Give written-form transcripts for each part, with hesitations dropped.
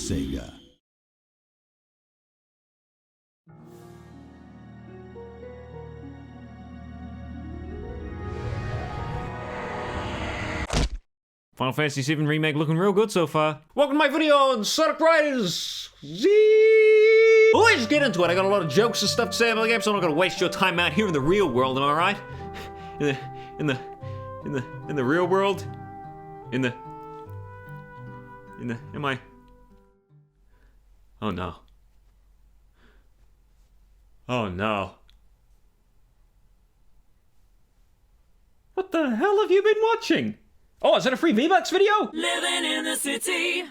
Sega. Final Fantasy VII Remake looking real good so far. Welcome to my video on Sonic Riders Z. Let's get into it. I got a lot of jokes and stuff to say about the game, so I'm not gonna waste your time out here in the real world, am I right? In the real world? Am I? Oh no. Oh no. What the hell have you been watching? Oh, is that a free V-Bucks video? Living in the city.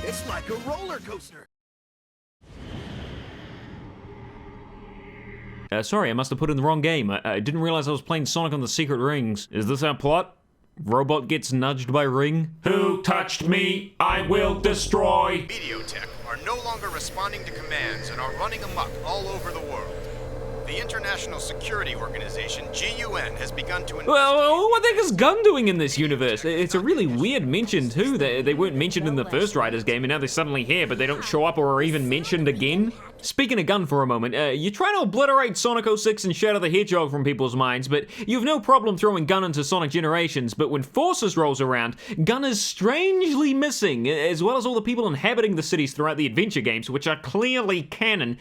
It's like a roller coaster. Sorry, I must have put in the wrong game. I didn't realize I was playing Sonic on the Secret Rings. Is this our plot? Robot gets nudged by Ring? Who touched me? I will destroy. Mediotech are no longer responding to commands and are running amok all over the world. The International Security Organization, GUN, has begun to investigate... Well, what the heck is Gun doing in this universe? It's a really weird mention, too. They weren't mentioned in the first Riders game, and now they're suddenly here, but they don't show up or are even mentioned again. Speaking of Gun for a moment, you're trying to obliterate Sonic 06 and Shadow the Hedgehog from people's minds, but you have no problem throwing Gun into Sonic Generations, but when Forces rolls around, Gun is strangely missing, as well as all the people inhabiting the cities throughout the adventure games, which are clearly canon.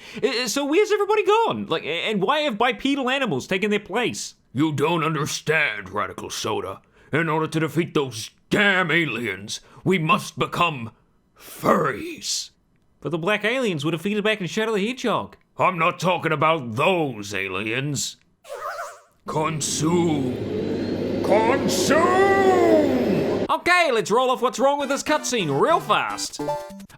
So where's everybody gone? And why have bipedal animals taken their place? You don't understand, RadicalSoda. In order to defeat those damn aliens, we must become furries. But the black aliens were defeated back in Shadow the Hedgehog. I'm not talking about those aliens. Consume. Consume! Okay, let's roll off what's wrong with this cutscene real fast.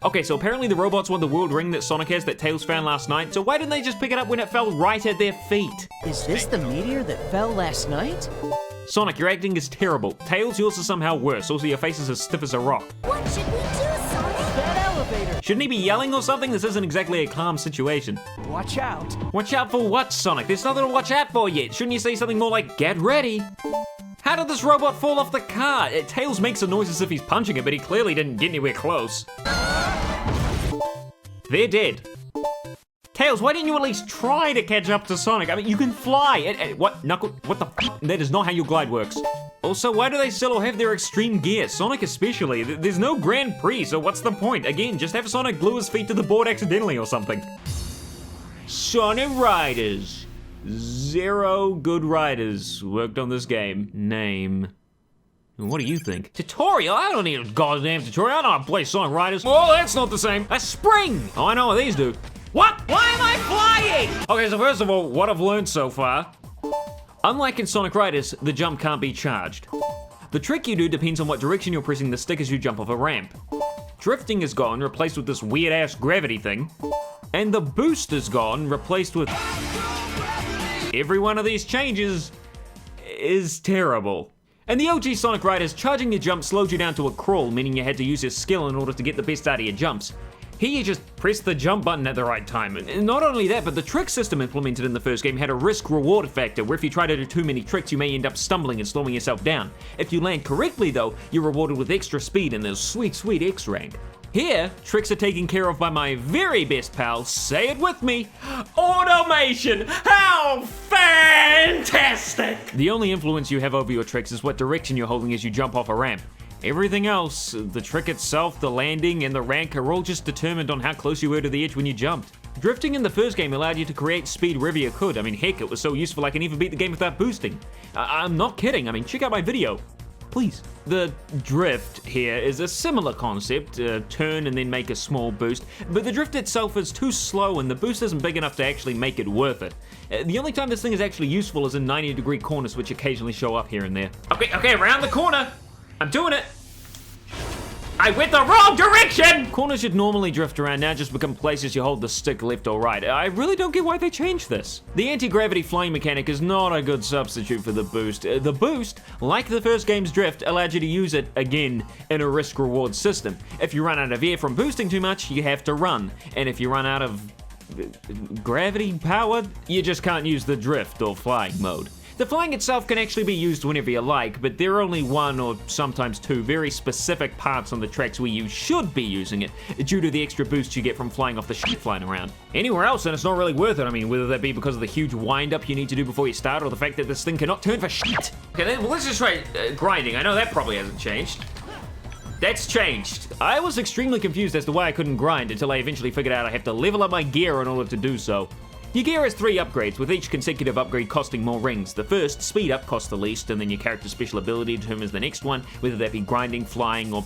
Okay, so apparently the robots want the world ring that Sonic has that Tails found last night, so why didn't they just pick it up when it fell right at their feet? Is this the meteor that fell last night? Sonic, your acting is terrible. Tails, yours is somehow worse. Also, your face is as stiff as a rock. What should we do, Sonic? That elevator! Shouldn't he be yelling or something? This isn't exactly a calm situation. Watch out! Watch out for what, Sonic? There's nothing to watch out for yet. Shouldn't you say something more like, get ready? How did this robot fall off the car? Tails makes a noise as if he's punching it, but he clearly didn't get anywhere close. They're dead. Tails, why didn't you at least try to catch up to Sonic? I mean, you can fly. What, Knuckle? What the f? That is not how your glide works. Also, why do they still have their extreme gear? Sonic especially. There's no Grand Prix, so what's the point? Again, just have Sonic glue his feet to the board accidentally or something. Sonic Riders. 0 good riders worked on this game. Name. What do you think? Tutorial? I don't need a goddamn tutorial. I know how to play Sonic Riders. Oh, that's not the same. A spring. Oh, I know what these do. What? Why am I flying? Okay, so first of all, what I've learned so far. Unlike in Sonic Riders, the jump can't be charged. The trick you do depends on what direction you're pressing the stick as you jump off a ramp. Drifting is gone, replaced with this weird-ass gravity thing. And the boost is gone, replaced with... Every one of these changes is terrible. In the OG Sonic Riders, charging your jump slowed you down to a crawl, meaning you had to use your skill in order to get the best out of your jumps. Here you just press the jump button at the right time. And not only that, but the trick system implemented in the first game had a risk-reward factor, where if you try to do too many tricks, you may end up stumbling and slowing yourself down. If you land correctly though, you're rewarded with extra speed and there's sweet, sweet X rank. Here, tricks are taken care of by my very best pal, say it with me, automation! How fantastic! The only influence you have over your tricks is what direction you're holding as you jump off a ramp. Everything else, the trick itself, the landing, and the rank are all just determined on how close you were to the edge when you jumped. Drifting in the first game allowed you to create speed wherever you could. I mean, heck, it was so useful I can even beat the game without boosting. I'm not kidding, I mean, check out my video. Please. The drift here is a similar concept, turn and then make a small boost, but the drift itself is too slow and the boost isn't big enough to actually make it worth it. The only time this thing is actually useful is in 90-degree corners, which occasionally show up here and there. Okay, around the corner! I'm doing it! I went the wrong direction! Corners should normally drift around, now just become places you hold the stick left or right. I really don't get why they changed this. The anti-gravity flying mechanic is not a good substitute for the boost. The boost, like the first game's drift, allowed you to use it, again, in a risk-reward system. If you run out of air from boosting too much, you have to run. And if you run out of gravity power, you just can't use the drift or flying mode. The flying itself can actually be used whenever you like, but there are only one or sometimes two very specific parts on the tracks where you should be using it, due to the extra boost you get from flying off the shit flying around. Anywhere else, and it's not really worth it. I mean, whether that be because of the huge wind-up you need to do before you start, or the fact that this thing cannot turn for shit. Okay, then, well, let's just try grinding. I know that probably hasn't changed. That's changed. I was extremely confused as to why I couldn't grind until I eventually figured out I have to level up my gear in order to do so. Your gear has 3 upgrades, with each consecutive upgrade costing more rings. The first, speed up, costs the least, and then your character's special ability determines the next one, whether that be grinding, flying, or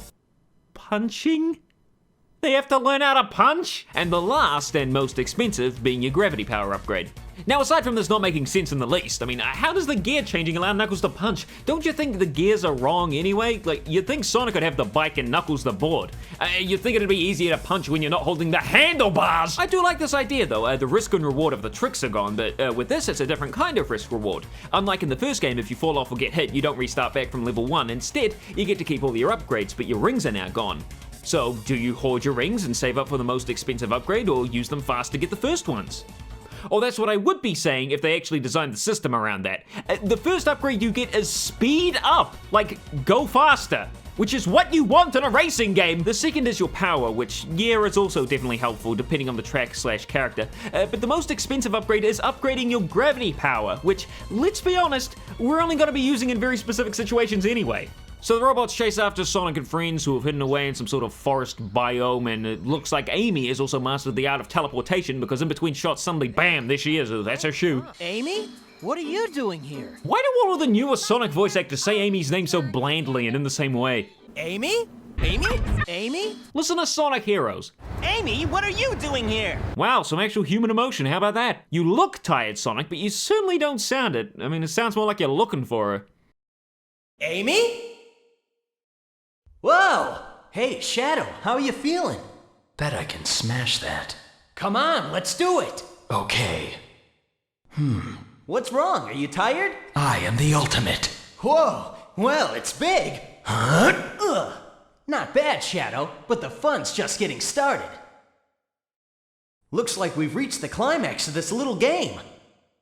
punching? They have to learn how to punch? And the last and most expensive being your gravity power upgrade. Now, aside from this not making sense in the least, I mean, how does the gear changing allow Knuckles to punch? Don't you think the gears are wrong anyway? Like, you'd think Sonic could have the bike and Knuckles the board. You'd think it'd be easier to punch when you're not holding the handlebars. I do like this idea though, the risk and reward of the tricks are gone, but with this it's a different kind of risk reward. Unlike in the first game, if you fall off or get hit, you don't restart back from level 1. Instead, you get to keep all your upgrades, but your rings are now gone. So, do you hoard your rings and save up for the most expensive upgrade, or use them fast to get the first ones? Or that's what I would be saying if they actually designed the system around that. The first upgrade you get is speed up, like go faster, which is what you want in a racing game. The second is your power, which, yeah, is also definitely helpful depending on the track/character. But the most expensive upgrade is upgrading your gravity power, which, let's be honest, we're only going to be using in very specific situations anyway. So the robots chase after Sonic and friends who have hidden away in some sort of forest biome, and it looks like Amy has also mastered the art of teleportation, because in between shots suddenly, bam, there she is. Oh, that's her shoe. Amy? What are you doing here? Why do all of the newer Sonic voice actors say Amy's name so blandly and in the same way? Amy? Amy? Amy? Listen to Sonic Heroes. Amy, what are you doing here? Wow, some actual human emotion, how about that? You look tired, Sonic, but you certainly don't sound it. I mean, it sounds more like you're looking for her. Amy? Whoa! Hey, Shadow, how are you feeling? Bet I can smash that. Come on, let's do it! Okay. What's wrong? Are you tired? I am the ultimate. Whoa! Well, it's big! Huh? Ugh! Not bad, Shadow, but the fun's just getting started. Looks like we've reached the climax of this little game.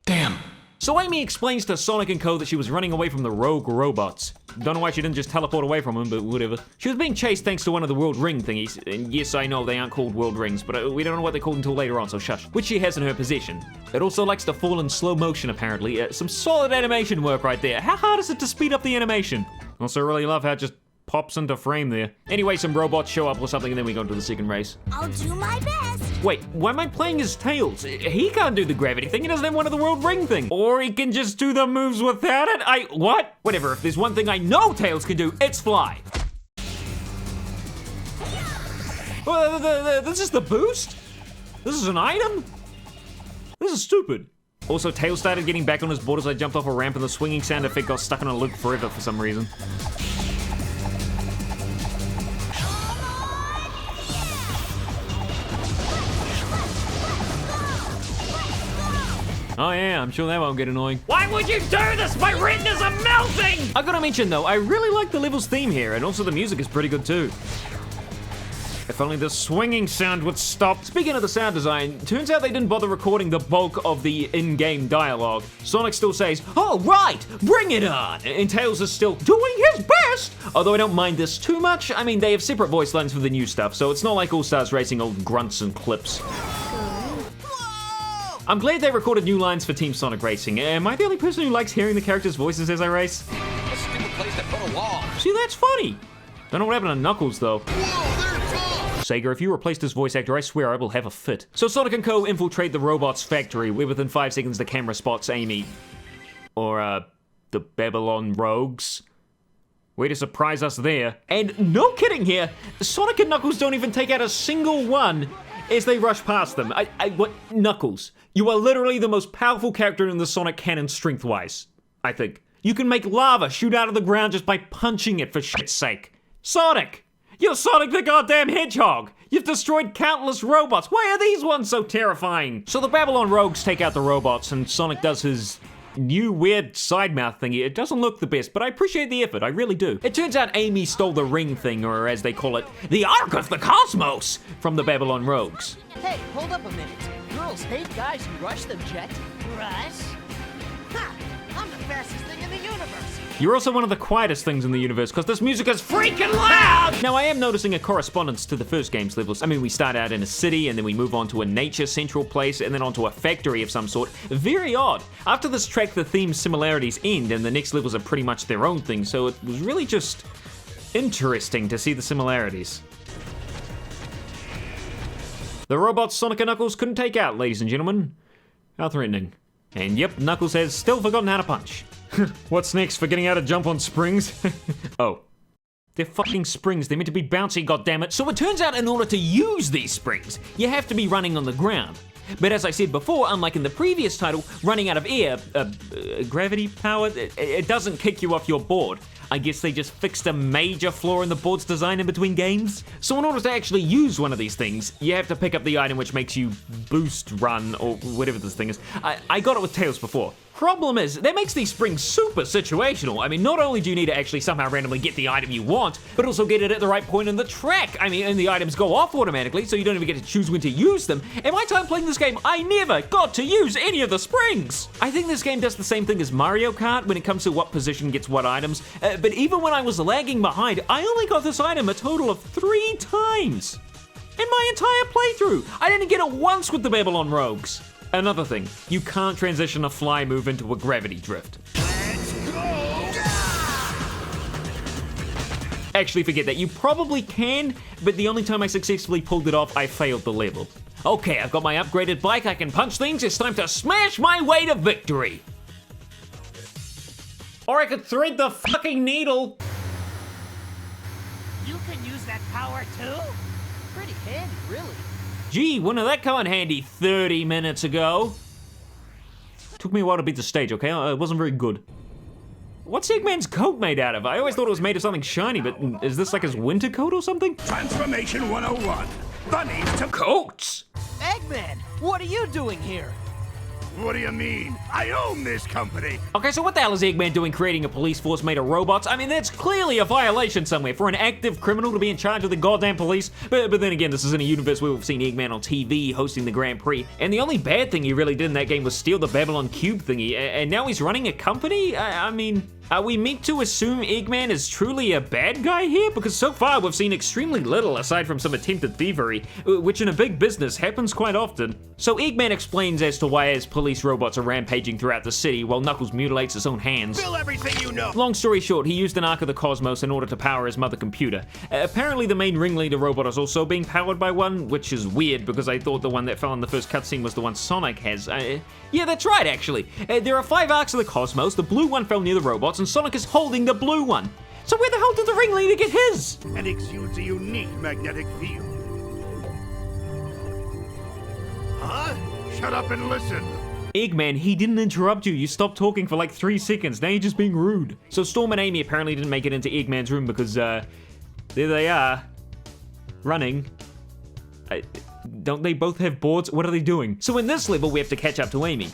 Damn. So Amy explains to Sonic and Co that she was running away from the rogue robots. Don't know why she didn't just teleport away from them, but whatever. She was being chased thanks to one of the world ring thingies. And yes, I know they aren't called world rings, but we don't know what they're called until later on, so shush. Which she has in her possession. It also likes to fall in slow motion, apparently. Some solid animation work right there. How hard is it to speed up the animation? Also really love how it just pops into frame there. Anyway, some robots show up or something, and then we go into the second race. I'll do my best. Wait, why am I playing as Tails? He can't do the gravity thing, he doesn't have one of the world ring thing. Or he can just do the moves without it? What? Whatever, if there's one thing I know Tails can do, it's fly. This is the boost? This is an item? This is stupid. Also, Tails started getting back on his board as I jumped off a ramp, and the swinging sound effect got stuck in a loop forever for some reason. Oh yeah, I'm sure that won't get annoying. Why would you do this? My retinas are melting! I gotta mention though, I really like the level's theme here, and also the music is pretty good too. If only the swinging sound would stop. Speaking of the sound design, turns out they didn't bother recording the bulk of the in-game dialogue. Sonic still says, "Oh right, bring it on!" And Tails is still doing his best! Although I don't mind this too much. I mean, they have separate voice lines for the new stuff, so it's not like All-Stars Racing old grunts and clips. I'm glad they recorded new lines for Team Sonic Racing. Am I the only person who likes hearing the characters' voices as I race? A stupid place to put a wall. See, that's funny. Don't know what happened to Knuckles, though. Sega, if you replaced his voice actor, I swear I will have a fit. So Sonic and Co. infiltrate the robot's factory, where within 5 seconds the camera spots Amy. Or, the Babylon Rogues. Way to surprise us there. And no kidding here, Sonic and Knuckles don't even take out a single one as they rush past them. What? Knuckles, you are literally the most powerful character in the Sonic canon strength-wise, I think. You can make lava shoot out of the ground just by punching it, for shit's sake. Sonic! You're Sonic the goddamn Hedgehog! You've destroyed countless robots! Why are these ones so terrifying? So the Babylon Rogues take out the robots, and Sonic does his new weird side mouth thingy. It doesn't look the best, but I appreciate the effort, I really do. It turns out Amy stole the ring thing, or as they call it, the Ark of the Cosmos, from the Babylon Rogues. Hey, hold up a minute. Girls hate guys who rush them, Jet. Rush? Ha! I'm the fastest You're also one of the quietest things in the universe because this music is freaking loud! Now, I am noticing a correspondence to the first game's levels. I mean, we start out in a city and then we move on to a nature central place and then onto a factory of some sort. Very odd. After this track, the theme similarities end and the next levels are pretty much their own thing, so it was really just interesting to see the similarities. The robots Sonic and Knuckles couldn't take out, ladies and gentlemen. How threatening. And yep, Knuckles has still forgotten how to punch. What's next? Forgetting how to jump on springs? Oh. They're fucking springs. They're meant to be bouncy, goddammit. So it turns out in order to use these springs, you have to be running on the ground. But as I said before, unlike in the previous title, running out of air, gravity power, it doesn't kick you off your board. I guess they just fixed a major flaw in the board's design in between games. So in order to actually use one of these things, you have to pick up the item which makes you boost run, or whatever this thing is. I got it with Tails before. Problem is, that makes these springs super situational. I mean, not only do you need to actually somehow randomly get the item you want, but also get it at the right point in the track. I mean, and the items go off automatically, so you don't even get to choose when to use them. In my time playing this game, I never got to use any of the springs. I think this game does the same thing as Mario Kart when it comes to what position gets what items, but even when I was lagging behind, I only got this item a total of 3 times. In my entire playthrough, I didn't get it once with the Babylon Rogues. Another thing, you can't transition a fly move into a gravity drift. Let's go! Actually, forget that. You probably can, but the only time I successfully pulled it off, I failed the level. Okay, I've got my upgraded bike, I can punch things, it's time to smash my way to victory! Or I could thread the fucking needle! You can use that power too? Pretty handy, really. Gee, when did that come in handy 30 minutes ago? Took me a while to beat the stage, okay? It wasn't very good. What's Eggman's coat made out of? I always thought it was made of something shiny, but is this like his winter coat or something? Transformation 101. Bunnies to coats! Eggman, what are you doing here? What do you mean? I own this company. Okay, so what the hell is Eggman doing creating a police force made of robots? I mean, that's clearly a violation somewhere for an active criminal to be in charge of the goddamn police. But then again, this is in a universe where we've seen Eggman on TV hosting the Grand Prix. And the only bad thing he really did in that game was steal the Babylon Cube thingy. And now he's running a company? I mean, are we meant to assume Eggman is truly a bad guy here? Because so far we've seen extremely little aside from some attempted thievery, which in a big business happens quite often. So Eggman explains as to why his police robots are rampaging throughout the city while Knuckles mutilates his own hands. Spill everything you know. Long story short, he used an Ark of the Cosmos in order to power his mother computer. Apparently the main ringleader robot is also being powered by one, which is weird because I thought the one that fell in the first cutscene was the one Sonic has. Yeah, that's right actually. There are 5 Arks of the Cosmos, the blue one fell near the robots, and Sonic is holding the blue one. So where the hell did the ringleader get his? And exudes a unique magnetic field. Huh? Shut up and listen. Eggman, he didn't interrupt you. You stopped talking for like 3 seconds. Now you're just being rude. So Storm and Amy apparently didn't make it into Eggman's room because, there they are. Running. Don't they both have boards? What are they doing? So in this level, we have to catch up to Amy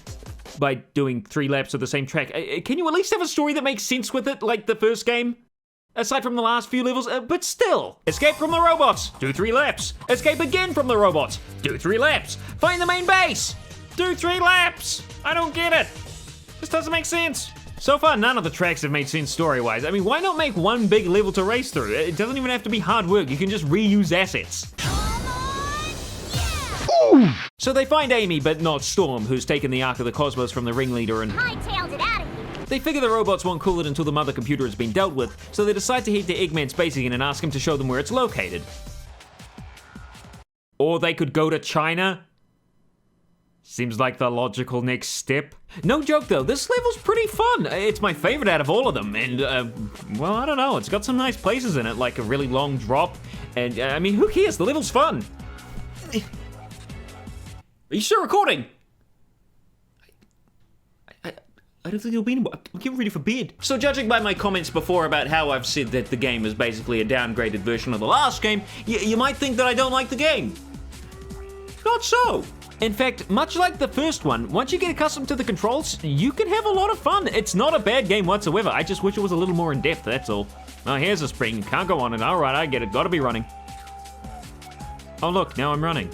by doing 3 laps of the same track. Can you at least have a story that makes sense with it, like the first game? Aside from the last few levels, but still. Escape from the robots, do 3 laps. Escape again from the robots, do 3 laps. Find the main base, do 3 laps. I don't get it. This doesn't make sense. So far, none of the tracks have made sense story-wise. I mean, why not make one big level to race through? It doesn't even have to be hard work. You can just reuse assets. So they find Amy, but not Storm, who's taken the Ark of the Cosmos from the ringleader and Hightailed it out of here. they figure the robots won't cool it until the mother computer has been dealt with, so they decide to head to Eggman's base again and ask him to show them where it's located. Or they could go to China. Seems like the logical next step. No joke though, this level's pretty fun. It's my favorite out of all of them, and well, I don't know, it's got some nice places in it, like a really long drop, and I mean, who cares, the level's fun. Are you still recording? I don't think it'll be anymore. I'm getting ready for bed. So judging by my comments before about how I've said that the game is basically a downgraded version of the last game, you might think that I don't like the game. Not so. In fact, much like the first one, once you get accustomed to the controls, you can have a lot of fun. It's not a bad game whatsoever. I just wish it was a little more in depth, that's all. Oh, here's a spring. Can't go on it. All right, I get it. Gotta be running. Oh, look, now I'm running.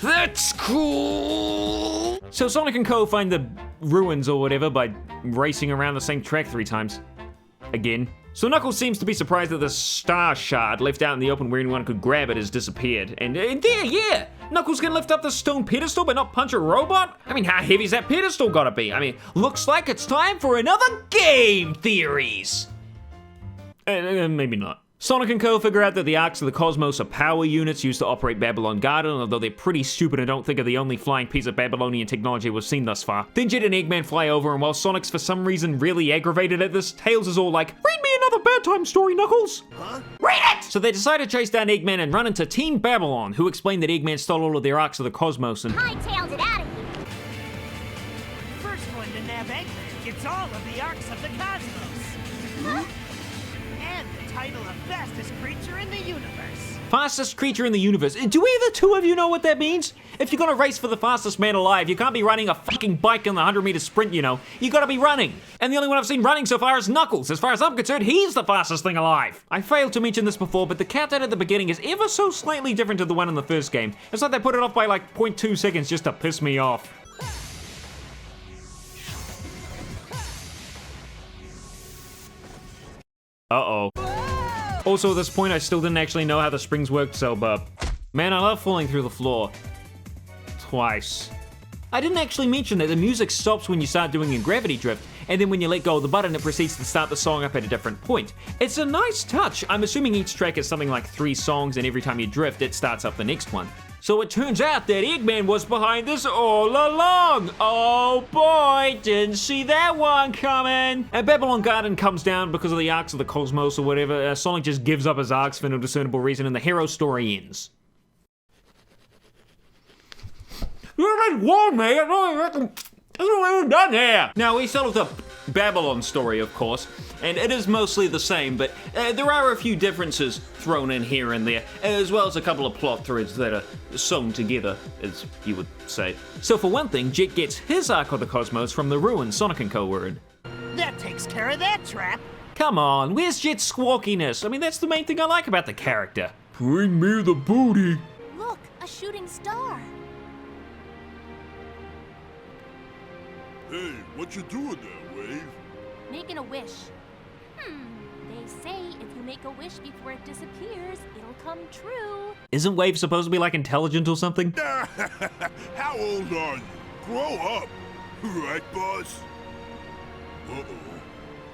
That's cool! So Sonic and Co. find the ruins or whatever by racing around the same track 3 times. Again. So Knuckles seems to be surprised that the star shard left out in the open where anyone could grab it has disappeared. And there, yeah! Knuckles can lift up the stone pedestal but not punch a robot? I mean, how heavy's that pedestal gotta be? I mean, looks like it's time for another game theories! Maybe not. Sonic and Co. figure out that the Arcs of the Cosmos are power units used to operate Babylon Garden, although they're pretty stupid and don't think of the only flying piece of Babylonian technology we've seen thus far. Then Jet and Eggman fly over, and while Sonic's for some reason really aggravated at this, Tails is all like, "Read me another bedtime story, Knuckles!" Huh? Read it! So they decide to chase down Eggman and run into Team Babylon, who explain that Eggman stole all of their Arcs of the Cosmos and Hightailed it out of here. First one to nab Eggman gets all of the Arcs of the Cosmos. Huh? And the title of fastest creature in the universe. fastest creature in the universe. Do either two of you know what that means? If you're gonna race for the fastest man alive, you can't be riding a fucking bike in the 100-meter sprint, you know. You gotta be running. And the only one I've seen running so far is Knuckles. As far as I'm concerned, he's the fastest thing alive. I failed to mention this before, but the countdown at the beginning is ever so slightly different to the one in the first game. It's like they put it off by like 0.2 seconds just to piss me off. Uh-oh. Also, at this point, I still didn't actually know how the springs worked, so, man, I love falling through the floor. Twice. I didn't actually mention that the music stops when you start doing a gravity drift, and then when you let go of the button, it proceeds to start the song up at a different point. It's a nice touch. I'm assuming each track is something like 3 songs, and every time you drift, it starts up the next one. So it turns out that Eggman was behind this all along. Oh boy, didn't see that one coming. And Babylon Garden comes down because of the Arcs of the Cosmos or whatever. Sonic just gives up his Arcs for no discernible reason, and the hero story ends. You haven't warned me. I don't even done here. Now, we settled the Babylon story, of course, and it is mostly the same, but there are a few differences thrown in here and there, as well as a couple of plot threads that are sewn together, as you would say. So for one thing, Jet gets his Arc of the Cosmos from the ruins Sonic & Co. were in. That takes care of that trap. Come on, where's Jet's squawkiness? I mean, that's the main thing I like about the character. Bring me the booty. Look, a shooting star. Hey, what you doing there, Wave? Making a wish. They say if you make a wish before it disappears, it'll come true. Isn't Wave supposed to be like intelligent or something? How old are you? Grow up. Right, boss? Uh-oh.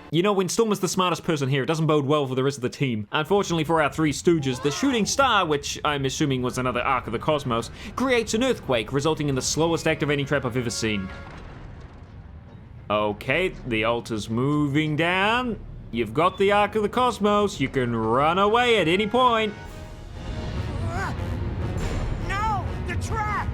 You know, when Storm is the smartest person here, it doesn't bode well for the rest of the team. Unfortunately for our 3 stooges, the shooting star, which I'm assuming was another Arc of the Cosmos, creates an earthquake, resulting in the slowest activating trap I've ever seen. Okay, the altar's moving down. You've got the Arc of the Cosmos. You can run away at any point. No, the trap!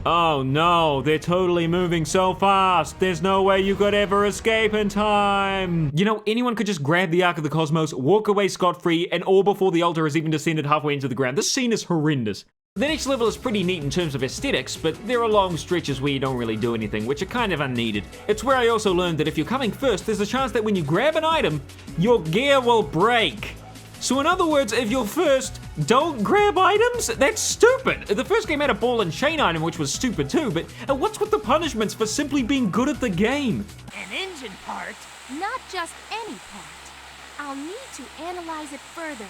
Oh no, they're totally moving so fast. There's no way you could ever escape in time. You know, anyone could just grab the Arc of the Cosmos, walk away scot-free, and all before the altar has even descended halfway into the ground. This scene is horrendous. The next level is pretty neat in terms of aesthetics, but there are long stretches where you don't really do anything, which are kind of unneeded. It's where I also learned that if you're coming first, there's a chance that when you grab an item, your gear will break. So in other words, if you're first, don't grab items? That's stupid! The first game had a ball and chain item, which was stupid too, but what's with the punishments for simply being good at the game? An engine part? Not just any part. I'll need to analyze it further.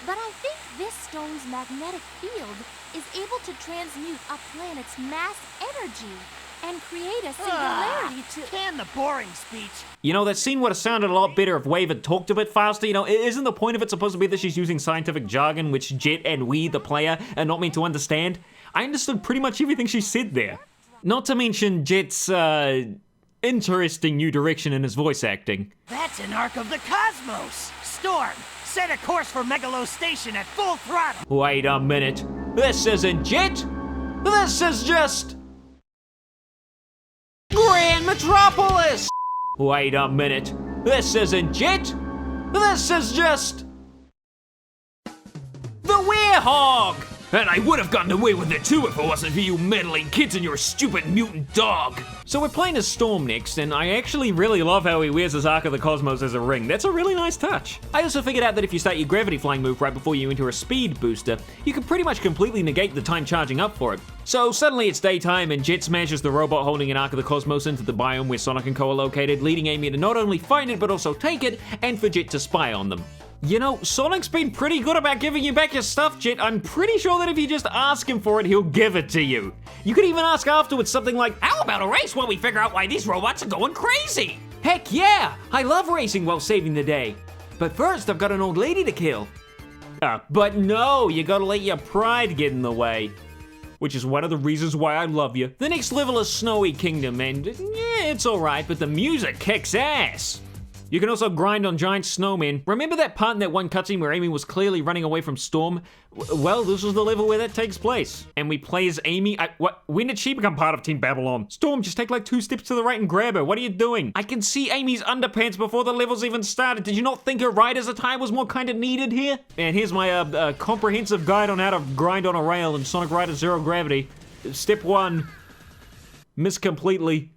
But I think this stone's magnetic field is able to transmute a planet's mass energy and create a singularity to... Can the boring speech. You know, that scene would have sounded a lot better if Wave had talked a bit faster. You know, isn't the point of it supposed to be that she's using scientific jargon which Jet and we, the player, are not meant to understand? I understood pretty much everything she said there. Not to mention Jet's, interesting new direction in his voice acting. That's an Arc of the Cosmos! Storm, set a course for Megalo Station at full throttle! Wait a minute. This isn't Jet! This is just... Grand Metropolis! Wait a minute. This isn't Jet! This is just... The Werehog! And I would have gotten away with it too if it wasn't for you meddling kids and your stupid mutant dog. So we're playing as Storm next, and I actually really love how he wears his Ark of the Cosmos as a ring. That's a really nice touch. I also figured out that if you start your gravity flying move right before you enter a speed booster, you can pretty much completely negate the time charging up for it. So suddenly it's daytime and Jet smashes the robot holding an Ark of the Cosmos into the biome where Sonic and Co are located, leading Amy to not only find it but also take it, and for Jet to spy on them. You know, Sonic's been pretty good about giving you back your stuff, Jet. I'm pretty sure that if you just ask him for it, he'll give it to you. You could even ask afterwards something like, "How about a race where we figure out why these robots are going crazy?" Heck yeah! I love racing while saving the day. But first, I've got an old lady to kill. But no, you gotta let your pride get in the way. Which is one of the reasons why I love you. The next level is Snowy Kingdom, and yeah, it's alright, but the music kicks ass. You can also grind on giant snowmen. Remember that part in that one cutscene where Amy was clearly running away from Storm? Well, this was the level where that takes place. And we play as Amy. When did she become part of Team Babylon? Storm, just take like 2 steps to the right and grab her. What are you doing? I can see Amy's underpants before the levels even started. Did you not think her rider's attire was more kind of needed here? And here's my comprehensive guide on how to grind on a rail in Sonic Rider Zero Gravity. Step 1, miss completely.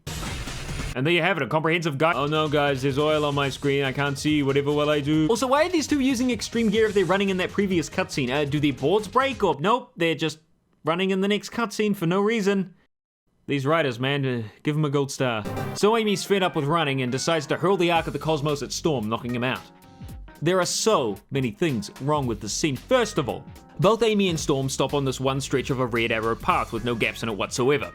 And there you have it, a comprehensive guide. Oh no, guys, there's oil on my screen. I can't see. Whatever will I do? Also, why are these two using extreme gear if they're running in that previous cutscene? Do their boards break or nope? They're just running in the next cutscene for no reason. These riders, man, give them a gold star. So Amy's fed up with running and decides to hurl the Ark of the Cosmos at Storm, knocking him out. There are so many things wrong with this scene. First of all, both Amy and Storm stop on this one stretch of a red arrow path with no gaps in it whatsoever.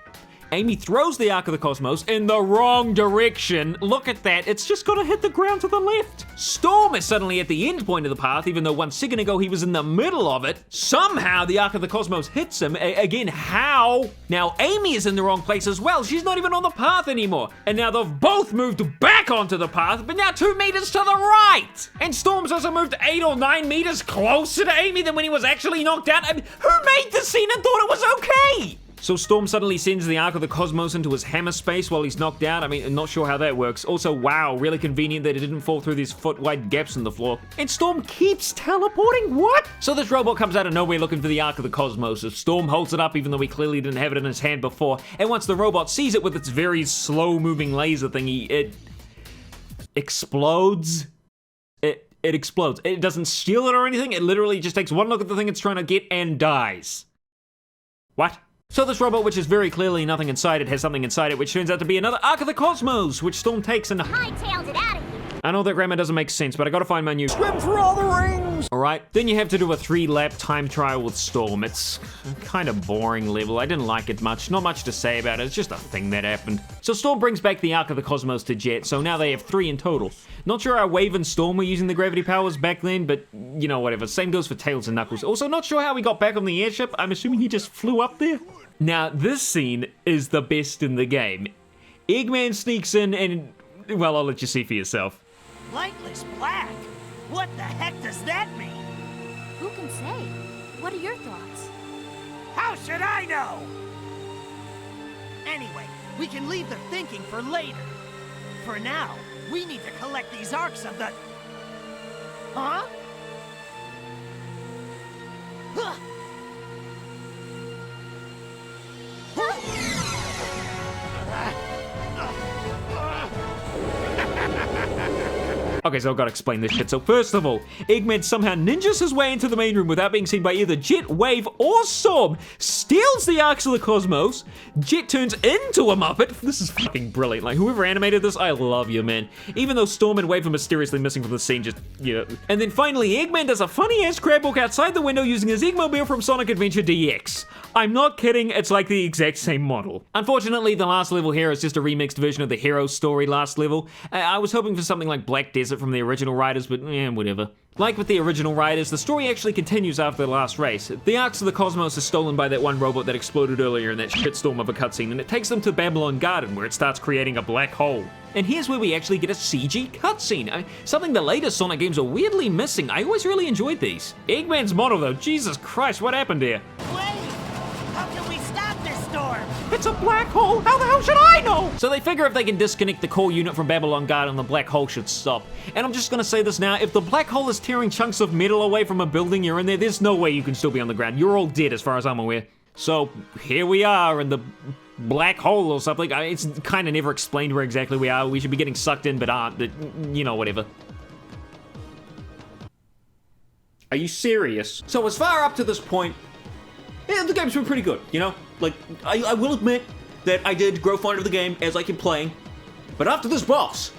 Amy throws the Ark of the Cosmos in the wrong direction. Look at that, it's just gonna hit the ground to the left. Storm is suddenly at the end point of the path, even though 1 second ago he was in the middle of it. Somehow the Ark of the Cosmos hits him. Again, how? Now Amy is in the wrong place as well. She's not even on the path anymore. And now they've both moved back onto the path, but now 2 meters to the right. And Storm's also moved 8 or 9 meters closer to Amy than when he was actually knocked out. I mean, who made the scene and thought it was okay? So Storm suddenly sends the Ark of the Cosmos into his hammer space while he's knocked out. I mean, I'm not sure how that works. Also, wow, really convenient that it didn't fall through these foot-wide gaps in the floor. And Storm keeps teleporting, what? So this robot comes out of nowhere looking for the Ark of the Cosmos. Storm holds it up even though he clearly didn't have it in his hand before. And once the robot sees it with its very slow-moving laser thingy, it explodes. It explodes. It doesn't steal it or anything. It literally just takes one look at the thing it's trying to get and dies. What? So this robot, which is very clearly nothing inside it, has something inside it, which turns out to be another Ark of the Cosmos, which Storm takes and hightailed it out of here. I know that grammar doesn't make sense, but I gotta find my new Swim for all the rings! Alright, then you have to do a 3-lap time trial with Storm. It's kind of boring level. I didn't like it much. Not much to say about it. It's just a thing that happened. So Storm brings back the Ark of the Cosmos to Jet, so now they have 3 in total. Not sure how Wave and Storm were using the gravity powers back then, but you know, whatever. Same goes for Tails and Knuckles. Also, not sure how he got back on the airship. I'm assuming he just flew up there. Now, this scene is the best in the game. Eggman sneaks in and, well, I'll let you see for yourself. Lightless black? What the heck does that mean? Who can say? What are your thoughts? How should I know? Anyway, we can leave the thinking for later. For now, we need to collect these arcs of the... Huh? Huh. Okay, so I've got to explain this shit. So first of all, Eggman somehow ninjas his way into the main room without being seen by either Jet, Wave, or Storm, steals the Arks of the Cosmos, Jet turns into a Muppet. This is fucking brilliant. Like, whoever animated this, I love you, man. Even though Storm and Wave are mysteriously missing from the scene, just, you know. And then finally, Eggman does a funny-ass crab walk outside the window using his Eggmobile from Sonic Adventure DX. I'm not kidding, it's like the exact same model. Unfortunately, the last level here is just a remixed version of the Hero Story last level. I was hoping for something like Black Desert from the original Riders, but whatever. Like with the original Riders, the story actually continues after the last race. The Arks of the Cosmos are stolen by that one robot that exploded earlier in that shitstorm of a cutscene, and it takes them to Babylon Garden, where it starts creating a black hole. And here's where we actually get a CG cutscene, something the later Sonic games are weirdly missing. I always really enjoyed these. Eggman's model though, Jesus Christ, what happened here? Wait! How can we stop this storm? It's a black hole. How the hell should I know? So they figure if they can disconnect the core unit from Babylon Garden, the black hole should stop. And I'm just gonna say this now, if the black hole is tearing chunks of metal away from a building you're in there's no way you can still be on the ground. You're all dead as far as I'm aware. So here we are in the black hole or something. It's kind of never explained where exactly we are. We should be getting sucked in, but aren't. You know, whatever. Are you serious? So as far up to this point, yeah, the game's been pretty good, you know? Like, I will admit that I did grow fond of the game as I kept playing. But after this boss,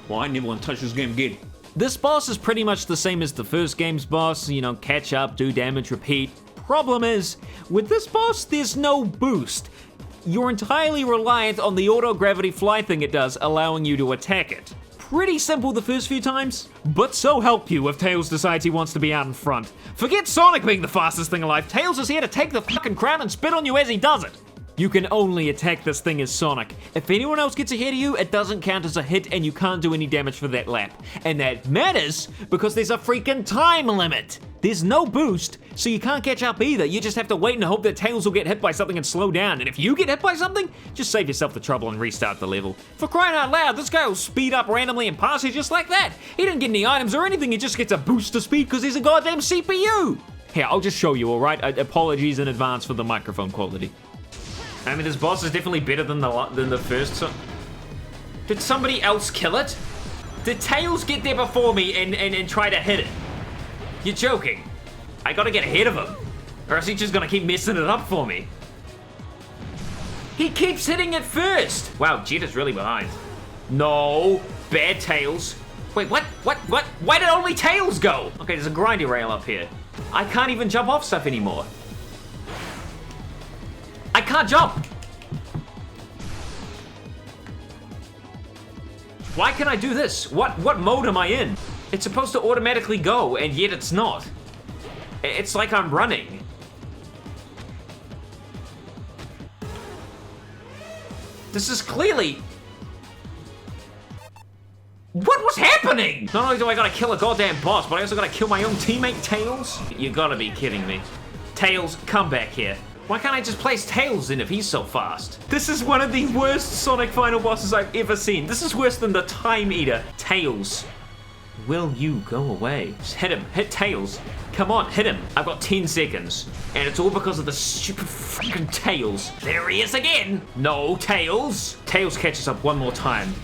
well, I never want to touch this game again. This boss is pretty much the same as the first game's boss. You know, catch up, do damage, repeat. Problem is, with this boss, there's no boost. You're entirely reliant on the auto-gravity fly thing it does, allowing you to attack it. Pretty simple the first few times, but so help you if Tails decides he wants to be out in front. Forget Sonic being the fastest thing alive, Tails is here to take the fucking crown and spit on you as he does it. You can only attack this thing as Sonic. If anyone else gets ahead of you, it doesn't count as a hit and you can't do any damage for that lap. And that matters because there's a freaking time limit. There's no boost, so you can't catch up either. You just have to wait and hope that Tails will get hit by something and slow down. And if you get hit by something, just save yourself the trouble and restart the level. For crying out loud, this guy will speed up randomly and pass you just like that. He didn't get any items or anything, he just gets a boost to speed because he's a goddamn CPU. Here, I'll just show you, alright? Apologies in advance for the microphone quality. I mean, this boss is definitely better than the first. So did somebody else kill it? Did Tails get there before me and try to hit it? You're joking. I gotta get ahead of him, or else he's just gonna keep messing it up for me. He keeps hitting it first. Wow, Jet is really behind. No, bad Tails. Wait, what? Why did only Tails go? Okay, there's a grindy rail up here. I can't even jump off stuff anymore. I can't jump. Why can I do this? What mode am I in? It's supposed to automatically go, and yet it's not. It's like I'm running. This is clearly... What was happening? Not only do I gotta kill a goddamn boss, but I also gotta kill my own teammate, Tails? You gotta be kidding me. Tails, come back here. Why can't I just place Tails in if he's so fast? This is one of the worst Sonic final bosses I've ever seen. This is worse than the Time Eater. Tails, will you go away? Just hit him, hit Tails. Come on, hit him. I've got 10 seconds. And it's all because of the stupid freaking Tails. There he is again. No, Tails. Tails catches up one more time.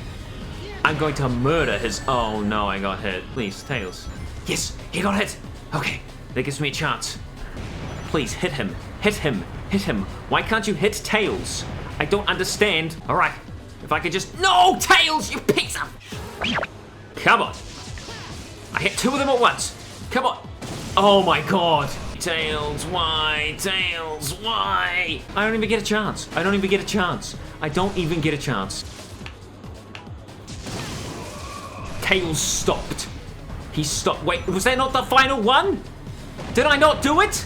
I'm going to murder his... Oh no, I got hit. Please, Tails. Yes, he got hit. Okay, that gives me a chance. Please, hit him. Hit him. Hit him. Why can't you hit Tails? I don't understand. All right, if I could just... No, Tails, you piece of... Come on. I hit 2 of them at once. Come on. Oh my god. Tails, why? Tails, why? I don't even get a chance. I don't even get a chance. I don't even get a chance. Tails stopped. He stopped. Wait, was that not the final one? Did I not do it?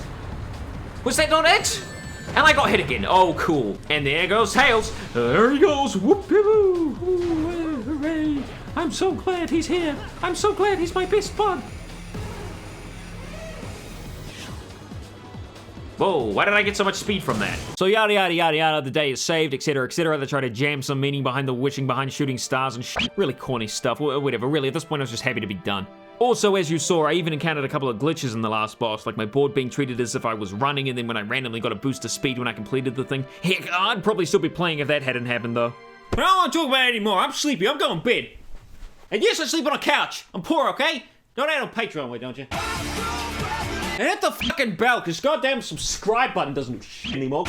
Was that not it? And I got hit again. Oh, cool. And there goes Tails. There he goes. Whoop-de-woo. Hooray. I'm so glad he's here. I'm so glad he's my best bud. Whoa, why did I get so much speed from that? So yada yada yada yada, the day is saved, etc, etc. They try to jam some meaning behind the wishing behind shooting stars and really corny stuff, whatever. Really, at this point I was just happy to be done. Also, as you saw, I even encountered a couple of glitches in the last boss, like my board being treated as if I was running, and then when I randomly got a boost of speed when I completed the thing. Heck, I'd probably still be playing if that hadn't happened though. But I don't want to talk about it anymore. I'm sleepy. I'm going to bed. And yes, I sleep on a couch. I'm poor, okay? Donate on Patreon, wait, don't you? And hit the fucking bell, because goddamn subscribe button doesn't do shit anymore.